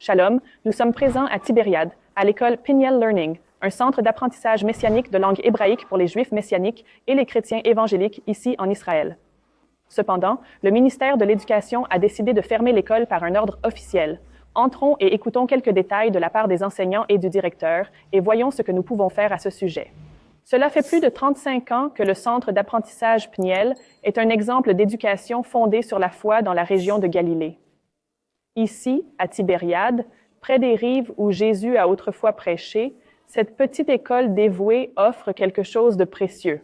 Shalom, nous sommes présents à Tibériade, à l'école Peniel Learning, un centre d'apprentissage messianique de langue hébraïque pour les Juifs messianiques et les chrétiens évangéliques ici en Israël. Cependant, le ministère de l'Éducation a décidé de fermer l'école par un ordre officiel. Entrons et écoutons quelques détails de la part des enseignants et du directeur et voyons ce que nous pouvons faire à ce sujet. Cela fait plus de 35 ans que le centre d'apprentissage Peniel est un exemple d'éducation fondée sur la foi dans la région de Galilée. Ici, à Tibériade, près des rives où Jésus a autrefois prêché, cette petite école dévouée offre quelque chose de précieux.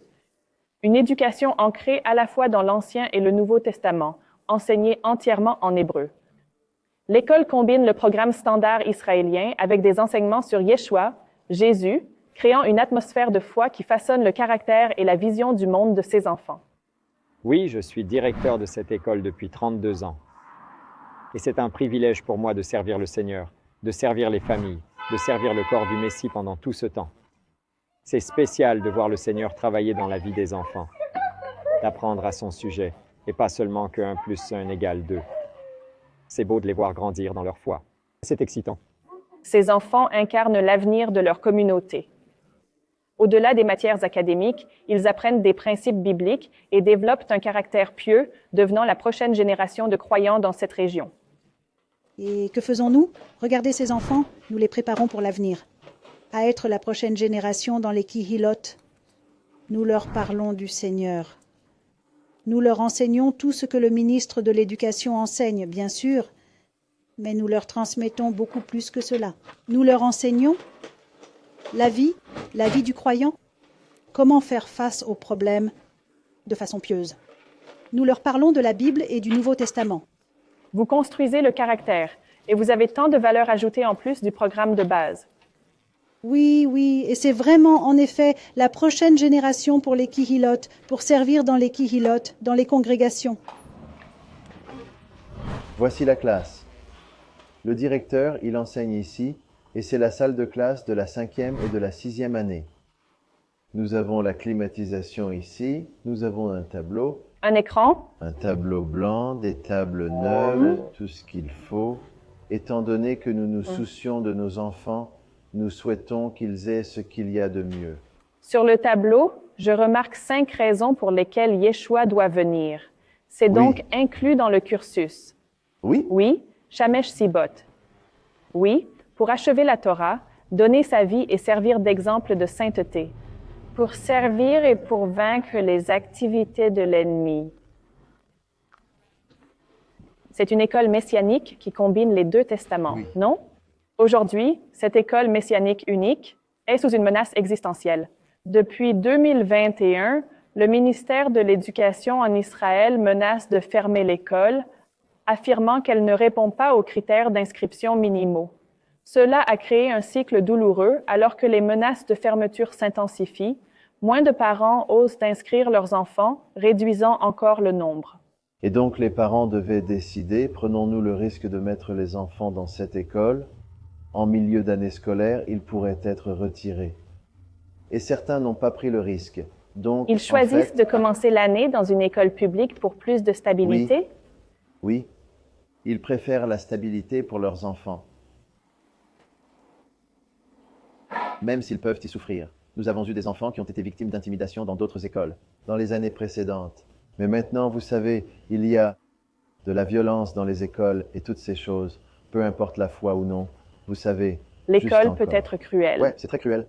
Une éducation ancrée à la fois dans l'Ancien et le Nouveau Testament, enseignée entièrement en hébreu. L'école combine le programme standard israélien avec des enseignements sur Yeshua, Jésus, créant une atmosphère de foi qui façonne le caractère et la vision du monde de ses enfants. Oui, je suis directeur de cette école depuis 32 ans. Et c'est un privilège pour moi de servir le Seigneur, de servir les familles, de servir le corps du Messie pendant tout ce temps. C'est spécial de voir le Seigneur travailler dans la vie des enfants, d'apprendre à son sujet, et pas seulement que 1 + 1 = 2. C'est beau de les voir grandir dans leur foi. C'est excitant. Ces enfants incarnent l'avenir de leur communauté. Au-delà des matières académiques, ils apprennent des principes bibliques et développent un caractère pieux, devenant la prochaine génération de croyants dans cette région. Et que faisons-nous? Regardez ces enfants, nous les préparons pour l'avenir, à être la prochaine génération dans les Kihilot. Nous leur parlons du Seigneur. Nous leur enseignons tout ce que le ministre de l'Éducation enseigne, bien sûr, mais nous leur transmettons beaucoup plus que cela. Nous leur enseignons la vie du croyant, comment faire face aux problèmes de façon pieuse. Nous leur parlons de la Bible et du Nouveau Testament. Vous construisez le caractère et vous avez tant de valeur ajoutée en plus du programme de base. Oui, et c'est vraiment, en effet, la prochaine génération pour les Kihilot, pour servir dans les Kihilot, dans les congrégations. Voici la classe. Le directeur, il enseigne ici, et c'est la salle de classe de la 5e et de la 6e année. Nous avons la climatisation ici, nous avons un tableau. Un écran, Un tableau blanc, des tables neuves, tout ce qu'il faut. Étant donné que nous nous soucions de nos enfants, nous souhaitons qu'ils aient ce qu'il y a de mieux. Sur le tableau, je remarque 5 raisons pour lesquelles Yeshua doit venir. C'est donc inclus dans le cursus. Oui, Oui, Shamesh Sibot. Oui, pour achever la Torah, donner sa vie et servir d'exemple de sainteté. Pour servir et pour vaincre les activités de l'ennemi. C'est une école messianique qui combine les 2 testaments, non? Aujourd'hui, cette école messianique unique est sous une menace existentielle. Depuis 2021, le ministère de l'Éducation en Israël menace de fermer l'école, affirmant qu'elle ne répond pas aux critères d'inscription minimaux. Cela a créé un cycle douloureux alors que les menaces de fermeture s'intensifient. Moins de parents osent inscrire leurs enfants, réduisant encore le nombre. et donc les parents devaient décider, prenons-nous le risque de mettre les enfants dans cette école? En milieu d'année scolaire, ils pourraient être retirés. Et certains n'ont pas pris le risque. Donc, Ils choisissent de commencer l'année dans une école publique pour plus de stabilité? Oui, ils préfèrent la stabilité pour leurs enfants, même s'ils peuvent y souffrir. Nous avons eu des enfants qui ont été victimes d'intimidation dans d'autres écoles, dans les années précédentes. Mais maintenant, vous savez, il y a de la violence dans les écoles et toutes ces choses, peu importe la foi ou non. Vous savez, L'école peut être cruelle. Ouais, c'est très cruel.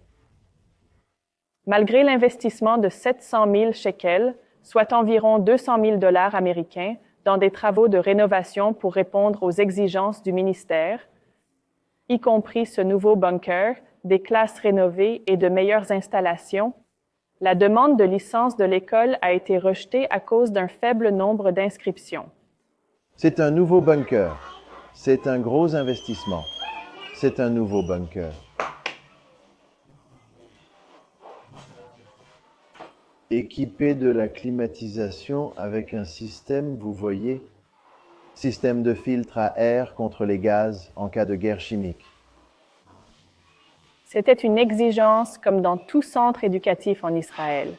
Malgré l'investissement de 700 000 shekels, soit environ 200 000 $ américains, dans des travaux de rénovation pour répondre aux exigences du ministère, y compris ce nouveau bunker, des classes rénovées et de meilleures installations, la demande de licence de l'école a été rejetée à cause d'un faible nombre d'inscriptions. C'est un nouveau bunker. C'est un gros investissement. C'est un nouveau bunker. Équipé de la climatisation avec un système, vous voyez, système de filtre à air contre les gaz en cas de guerre chimique. C'était une exigence comme dans tout centre éducatif en Israël.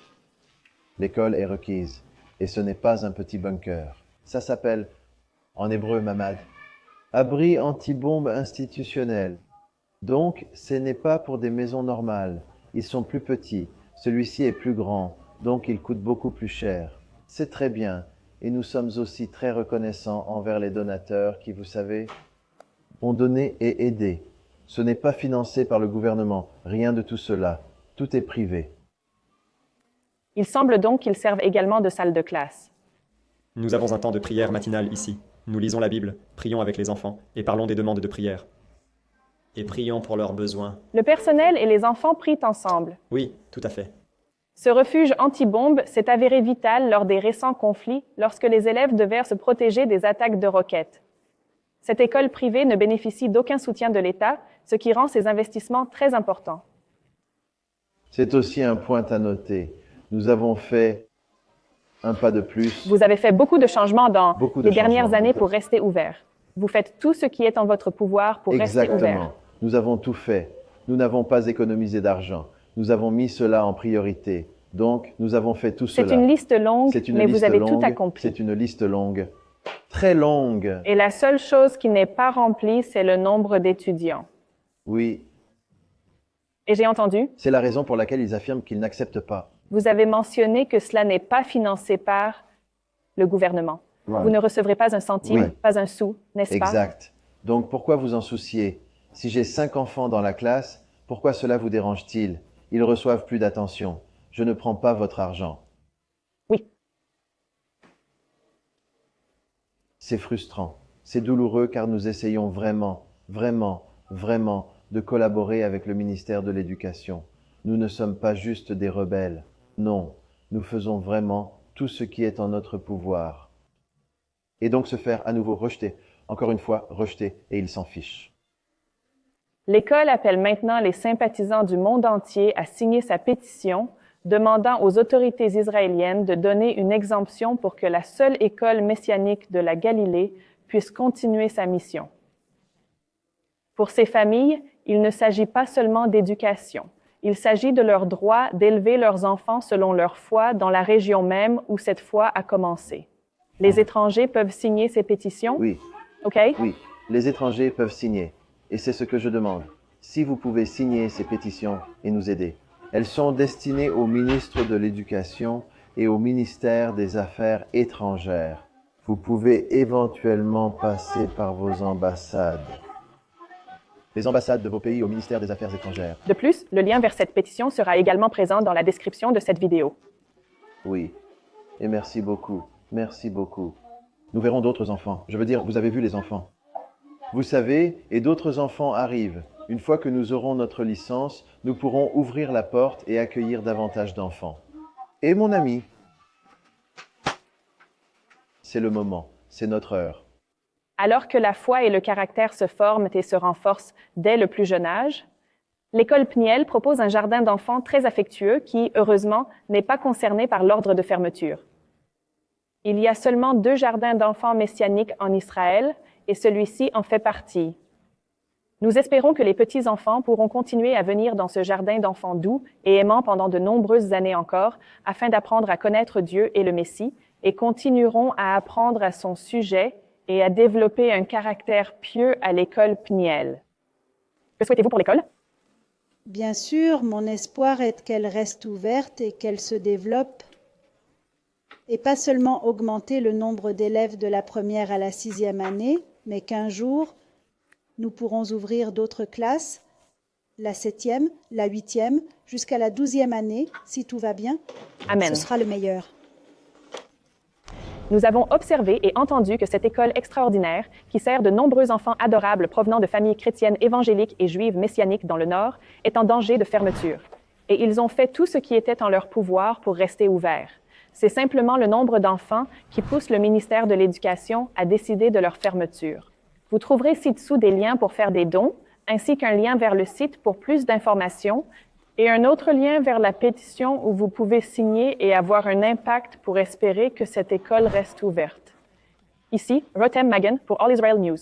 L'école est requise, et ce n'est pas un petit bunker. Ça s'appelle, en hébreu, mamad. Abri anti-bombe institutionnel. Donc, ce n'est pas pour des maisons normales. Ils sont plus petits. Celui-ci est plus grand. Donc, il coûte beaucoup plus cher. C'est très bien. Et nous sommes aussi très reconnaissants envers les donateurs qui, vous savez, ont donné et aidé. Ce n'est pas financé par le gouvernement. Rien de tout cela. Tout est privé. Il semble donc qu'ils servent également de salle de classe. Nous avons un temps de prière matinale ici. Nous lisons la Bible, prions avec les enfants et parlons des demandes de prière. Et prions pour leurs besoins. Le personnel et les enfants prient ensemble. Oui, tout à fait. Ce refuge anti-bombe s'est avéré vital lors des récents conflits lorsque les élèves devaient se protéger des attaques de roquettes. Cette école privée ne bénéficie d'aucun soutien de l'État, ce qui rend ses investissements très importants. C'est aussi un point à noter. Nous avons fait un pas de plus. Vous avez fait beaucoup de changements dans les dernières changements. années pour rester ouvert. Vous faites tout ce qui est en votre pouvoir pour rester ouvert. Exactement. Nous avons tout fait. Nous n'avons pas économisé d'argent. Nous avons mis cela en priorité. Donc, nous avons fait tout cela. C'est une liste longue, mais vous avez tout accompli. C'est une liste longue. Très longue. Et la seule chose qui n'est pas remplie, c'est le nombre d'étudiants. Oui. Et j'ai entendu, C'est la raison pour laquelle ils affirment qu'ils n'acceptent pas. vous avez mentionné que cela n'est pas financé par le gouvernement. Vous ne recevrez pas un centime, Oui. pas un sou, n'est-ce pas? Exact. Donc, pourquoi vous en soucier? Si j'ai 5 enfants dans la classe, pourquoi cela vous dérange-t-il? Ils reçoivent plus d'attention. Je ne prends pas votre argent. Oui. C'est frustrant. C'est douloureux car nous essayons vraiment de collaborer avec le ministère de l'Éducation. Nous ne sommes pas juste des rebelles. Non, nous faisons vraiment tout ce qui est en notre pouvoir. Et donc se faire à nouveau rejeter, encore une fois rejeter, et ils s'en fichent. L'école appelle maintenant les sympathisants du monde entier à signer sa pétition demandant aux autorités israéliennes de donner une exemption pour que la seule école messianique de la Galilée puisse continuer sa mission. Pour ces familles, il ne s'agit pas seulement d'éducation. Il s'agit de leur droit d'élever leurs enfants selon leur foi dans la région même où cette foi a commencé. Les étrangers peuvent signer ces pétitions? Oui, OK? oui, les étrangers peuvent signer. Et c'est ce que je demande. Si vous pouvez signer ces pétitions et nous aider. Elles sont destinées au ministre de l'Éducation et au ministère des Affaires étrangères. Vous pouvez éventuellement passer par vos ambassades. Les ambassades de vos pays au ministère des Affaires étrangères. De plus, le lien vers cette pétition sera également présent dans la description de cette vidéo. Oui. Et merci beaucoup. Merci beaucoup. Nous verrons d'autres enfants. Je veux dire, vous avez vu les enfants. Vous savez, et d'autres enfants arrivent. Une fois que nous aurons notre licence, nous pourrons ouvrir la porte et accueillir davantage d'enfants. Et mon ami, c'est le moment, c'est notre heure. Alors que la foi et le caractère se forment et se renforcent dès le plus jeune âge, l'école Pniel propose un jardin d'enfants très affectueux qui, heureusement, n'est pas concerné par l'ordre de fermeture. Il y a seulement 2 jardins d'enfants messianiques en Israël et celui-ci en fait partie. Nous espérons que les petits-enfants pourront continuer à venir dans ce jardin d'enfants doux et aimants pendant de nombreuses années encore, afin d'apprendre à connaître Dieu et le Messie, et continueront à apprendre à son sujet et à développer un caractère pieux à l'école Pniel. Que souhaitez-vous pour l'école? Bien sûr, mon espoir est qu'elle reste ouverte et qu'elle se développe, et pas seulement augmenter le nombre d'élèves de la première à la 6e année, mais qu'un jour, nous pourrons ouvrir d'autres classes, la 7e, la 8e, jusqu'à la 12e année, si tout va bien. Amen. Ce sera le meilleur. Nous avons observé et entendu que cette école extraordinaire, qui sert de nombreux enfants adorables provenant de familles chrétiennes évangéliques et juives messianiques dans le Nord, est en danger de fermeture. Et ils ont fait tout ce qui était en leur pouvoir pour rester ouverts. C'est simplement le nombre d'enfants qui pousse le ministère de l'Éducation à décider de leur fermeture. Vous trouverez ci-dessous des liens pour faire des dons, ainsi qu'un lien vers le site pour plus d'informations et un autre lien vers la pétition où vous pouvez signer et avoir un impact pour espérer que cette école reste ouverte. Ici, Rotem Magen pour All Israel News.